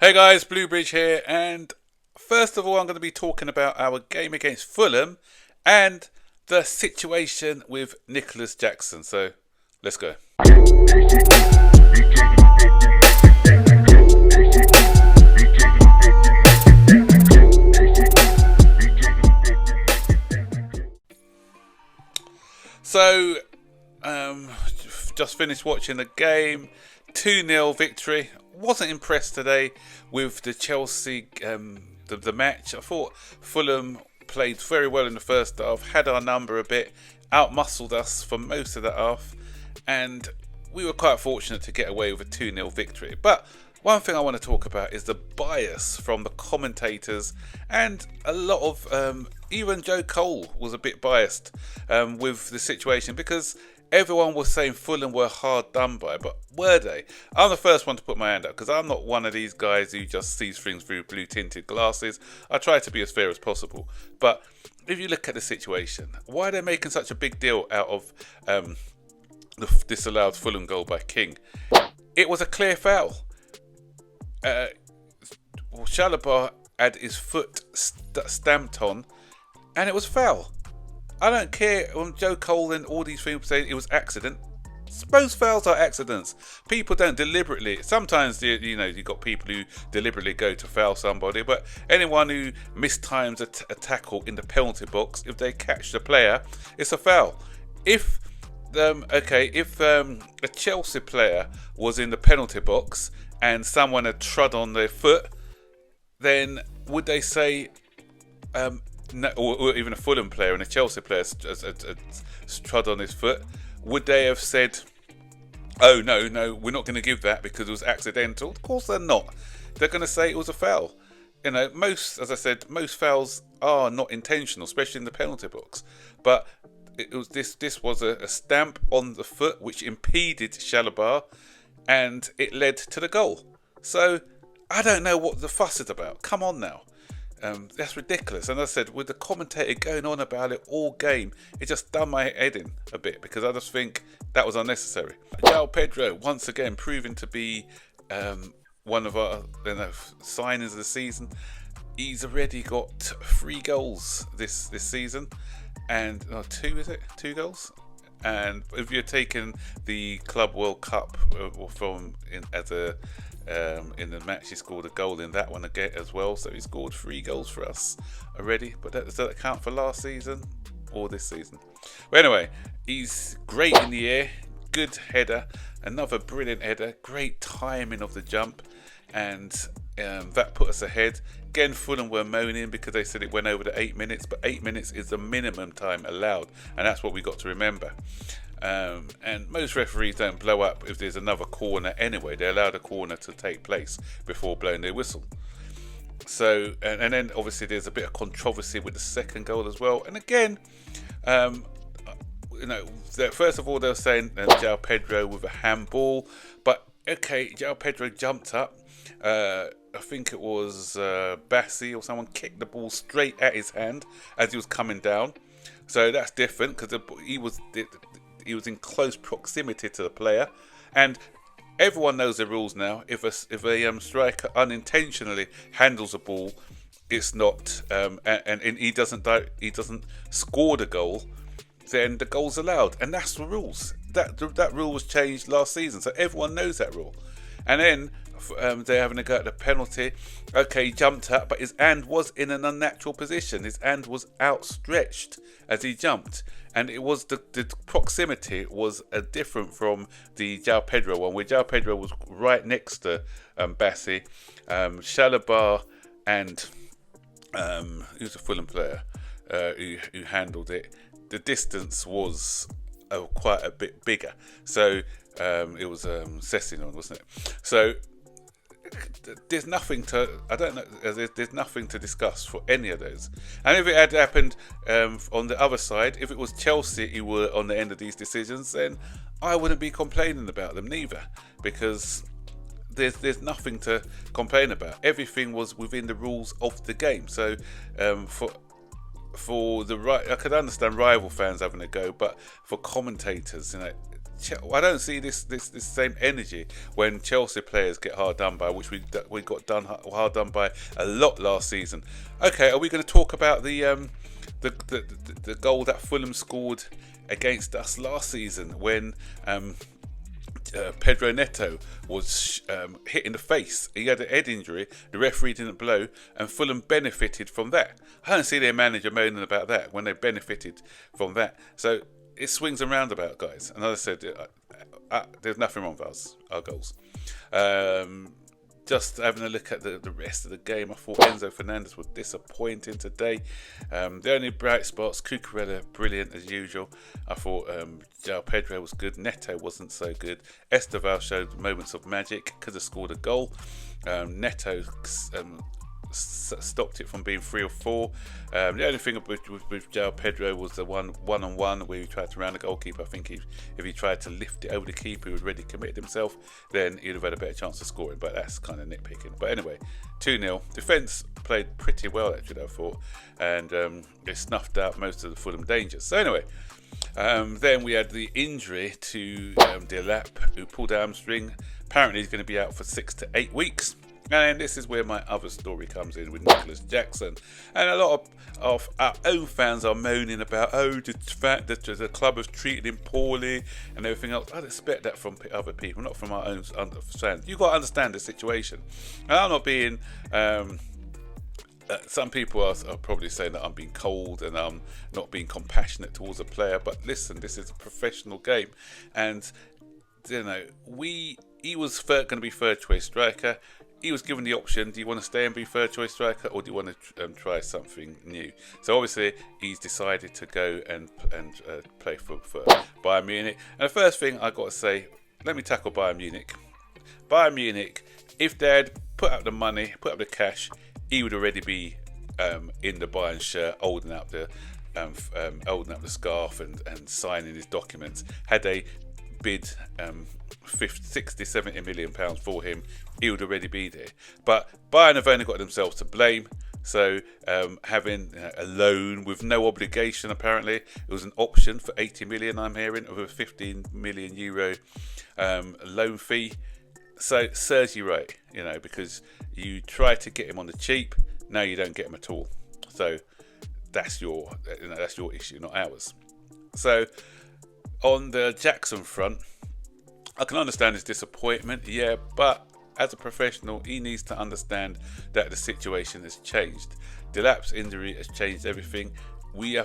Hey guys, Bluebridge here, and first of all, I'm going to be talking about our game against Fulham and the situation with Nicholas Jackson. So, let's go. So, um, just finished watching the game. 2-0 victory. Wasn't impressed today with the Chelsea the match. I thought Fulham played very well in the first half, had our number a bit, outmuscled us for most of the half, and we were quite fortunate to get away with a 2-0 victory. But one thing I want to talk about is the bias from the commentators, and a lot of even Joe Cole was a bit biased with the situation, because everyone was saying Fulham were hard done by, but were they? I'm the first one to put my hand up, because I'm not one of these guys who just sees things through blue tinted glasses. I try to be as fair as possible. But if you look at the situation, why are they making such a big deal out of the disallowed Fulham goal by King? It was a clear foul. Shalabar had his foot stamped on, and it was foul. I don't care when Joe Cole and all these things say it was accident. Most fouls are accidents. People don't deliberately. Sometimes you've got people who deliberately go to foul somebody, but anyone who mistimes a tackle in the penalty box, if they catch the player, it's a foul. If a Chelsea player was in the penalty box and someone had trod on their foot, then would they say? No, or even a Fulham player and a Chelsea player has trod on his foot, would they have said, "Oh no, we're not going to give that because it was accidental"? Of course they're not. They're going to say it was a foul. Most fouls are not intentional, especially in the penalty box. But it was this was a stamp on the foot which impeded Shalabar, and it led to the goal. So I don't know what the fuss is about. Come on now. That's ridiculous. And as I said, with the commentator going on about it all game, it just done my head in a bit, because I just think that was unnecessary. João Pedro, once again, proving to be one of our signings of the season. He's already got 3 goals this season, and 2 goals? And if you're taking the Club World Cup in the match, he scored a goal in that one again as well, so he scored 3 goals for us already. But does that count for last season or this season? But anyway, he's great in the air, good header, another brilliant header, great timing of the jump, and that put us ahead. Again, Fulham were moaning because they said it went over the 8 minutes, but 8 minutes is the minimum time allowed, and that's what we got to remember. And most referees don't blow up if there's another corner anyway. They allow the corner to take place before blowing their whistle. So, and then obviously there's a bit of controversy with the second goal as well. And again, first of all they were saying João Pedro with a handball, but okay, João Pedro jumped up. I think it was Bassi or someone kicked the ball straight at his hand as he was coming down. So that's different, because he was in close proximity to the player, and everyone knows the rules now. If a striker unintentionally handles a ball, it's not, and he doesn't score the goal, then the goal's allowed, and that's the rules. That rule was changed last season, so everyone knows that rule. And then they're having a go at the penalty. Okay, he jumped up, but his hand was in an unnatural position. His hand was outstretched as he jumped, and it was the proximity was different from the João Pedro one, where João Pedro was right next to Bassi, Shalabar, and who's a Fulham player who handled it. The distance was quite a bit bigger, so it was Sessignon, wasn't it? So there's nothing to, I don't know, there's nothing to discuss for any of those. And if it had happened on the other side, if it was Chelsea who were on the end of these decisions, then I wouldn't be complaining about them neither, because there's nothing to complain about. Everything was within the rules of the game. So for the right, I could understand rival fans having a go, but for commentators, I don't see this same energy when Chelsea players get hard done by, which we got hard done by a lot last season. Okay, are we going to talk about the goal that Fulham scored against us last season when Pedro Neto was hit in the face? He had a head injury, the referee didn't blow, and Fulham benefited from that. I don't see their manager moaning about that when they benefited from that. So it swings and roundabout, guys. And as I said, there's nothing wrong with our goals. Just having a look at the rest of the game, I thought Enzo Fernandez was disappointing today. The only bright spots, Cucurella, brilliant as usual. I thought João Pedro was good. Neto wasn't so good. Esteval showed moments of magic, could have scored a goal. Neto stopped it from being 3 or 4. The only thing with João Pedro was the one-on-one where he tried to round the goalkeeper. I think if he tried to lift it over the keeper who had already committed himself, then he'd have had a better chance of scoring, but that's kind of nitpicking. But anyway, 2-0. Defence played pretty well, actually, I thought, and they snuffed out most of the Fulham dangers. So anyway, then we had the injury to Delap, who pulled a hamstring. Apparently he's going to be out for 6 to 8 weeks. And this is where my other story comes in with Nicholas Jackson. And a lot of our own fans are moaning about, the fact that the club has treated him poorly and everything else. I'd expect that from other people, not from our own fans. You've got to understand the situation. And I'm not being... some people are probably saying that I'm being cold and I'm not being compassionate towards a player. But listen, this is a professional game. And, he was going to be third choice striker. He was given the option, do you want to stay and be third choice striker or do you want to try something new? So obviously he's decided to go and play for Bayern Munich. And the first thing I got to say, let me tackle Bayern Munich. Bayern Munich, if they had put up the money, put up the cash, he would already be in the Bayern shirt, holding up the scarf and signing his documents. Had they bid 60, 70 million pounds for him, he would already be there. But Bayern have only got themselves to blame. So having a loan with no obligation, apparently it was an option for 80 million, I'm hearing, of a 15 million euro loan fee. So it serves you right, because you try to get him on the cheap, now you don't get him at all. So that's your issue, not ours. So on the Jackson front, I can understand his disappointment, but as a professional, he needs to understand that the situation has changed. Delap's injury has changed everything. We've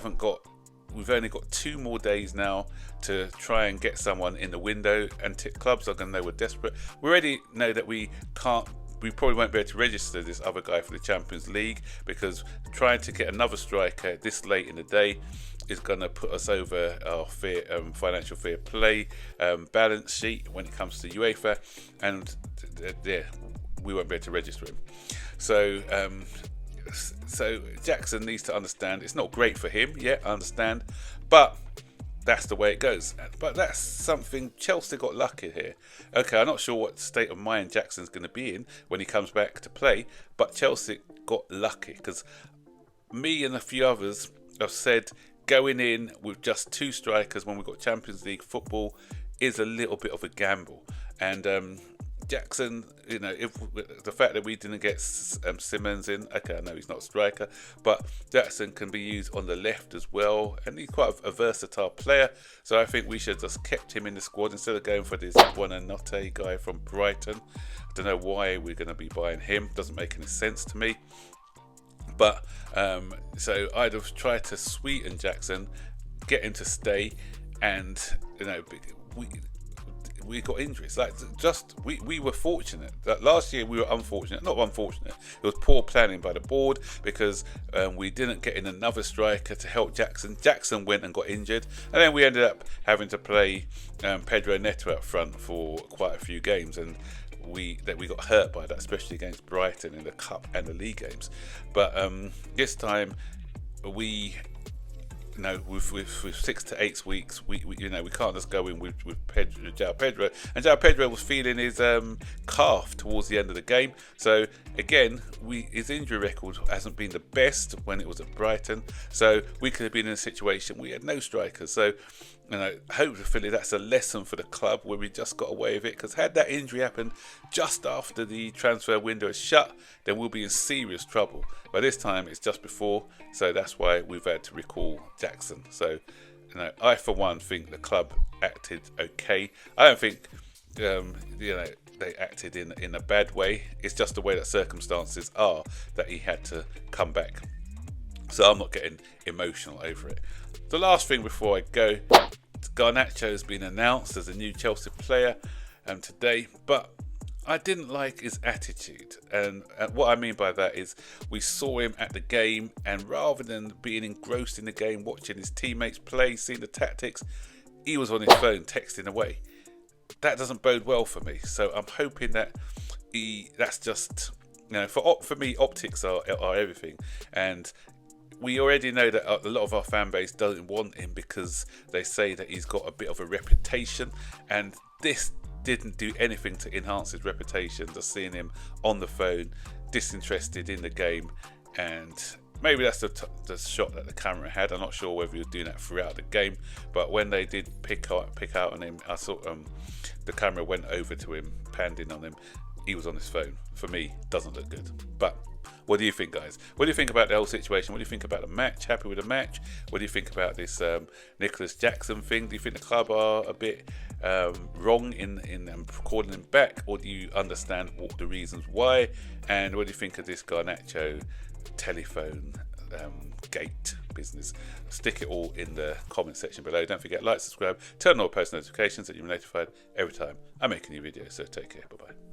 only got 2 more days now to try and get someone in the window, and clubs are going to know we're desperate. We already know that we probably won't be able to register this other guy for the Champions League, because trying to get another striker this late in the day is going to put us over our financial fair play balance sheet when it comes to UEFA, and we won't be able to register him. So Jackson needs to understand it's not great for him. I understand, but that's the way it goes. But that's something Chelsea got lucky here. Okay, I'm not sure what state of mind Jackson's going to be in when he comes back to play, but Chelsea got lucky, because me and a few others have said going in with just 2 strikers when we've got Champions League football is a little bit of a gamble. And Jackson, if the fact that we didn't get Simmons in, okay, I know he's not a striker, but Jackson can be used on the left as well, and he's quite a versatile player. So I think we should have just kept him in the squad instead of going for this Buonanotte guy from Brighton. I don't know why we're going to be buying him. Doesn't make any sense to me. But so I'd have tried to sweeten Jackson, get him to stay, and we got injuries. We were fortunate. That last year we were unfortunate. Not unfortunate. It was poor planning by the board, because we didn't get in another striker to help Jackson. Jackson went and got injured, and then we ended up having to play Pedro Neto up front for quite a few games, and we got hurt by that, especially against Brighton in the cup and the league games. But this time with 6 to 8 weeks, we can't just go in with João Pedro. And João Pedro was feeling his calf towards the end of the game. So again, his injury record hasn't been the best when it was at Brighton. So we could have been in a situation we had no strikers. So Hopefully that's a lesson for the club where we just got away with it. Because had that injury happened just after the transfer window is shut, then we'll be in serious trouble. But this time it's just before, so that's why we've had to recall Jackson. So, I for one think the club acted okay. I don't think, they acted in a bad way. It's just the way that circumstances are that he had to come back. So I'm not getting emotional over it. The last thing before I go, Garnacho has been announced as a new Chelsea player today, but I didn't like his attitude. And what I mean by that is we saw him at the game, and rather than being engrossed in the game, watching his teammates play, seeing the tactics, he was on his phone texting away. That doesn't bode well for me. So I'm hoping that that's just, for me, optics are everything. And we already know that a lot of our fan base doesn't want him because they say that he's got a bit of a reputation, and this didn't do anything to enhance his reputation. Just seeing him on the phone, disinterested in the game, and maybe that's the shot that the camera had. I'm not sure whether he was doing that throughout the game, but when they did pick out on him, I saw the camera went over to him, panned in on him. He was on his phone. For me, doesn't look good. But what do you think, guys? What do you think about the whole situation? What do you think about the match? Happy with the match? What do you think about this Nicholas Jackson thing? Do you think the club are a bit wrong in calling him back, or do you understand the reasons why? And what do you think of this Garnacho telephone gate business? Stick it all in the comment section below. Don't forget, like, subscribe, turn on all post notifications so you're notified every time I make a new video. So take care. Bye bye.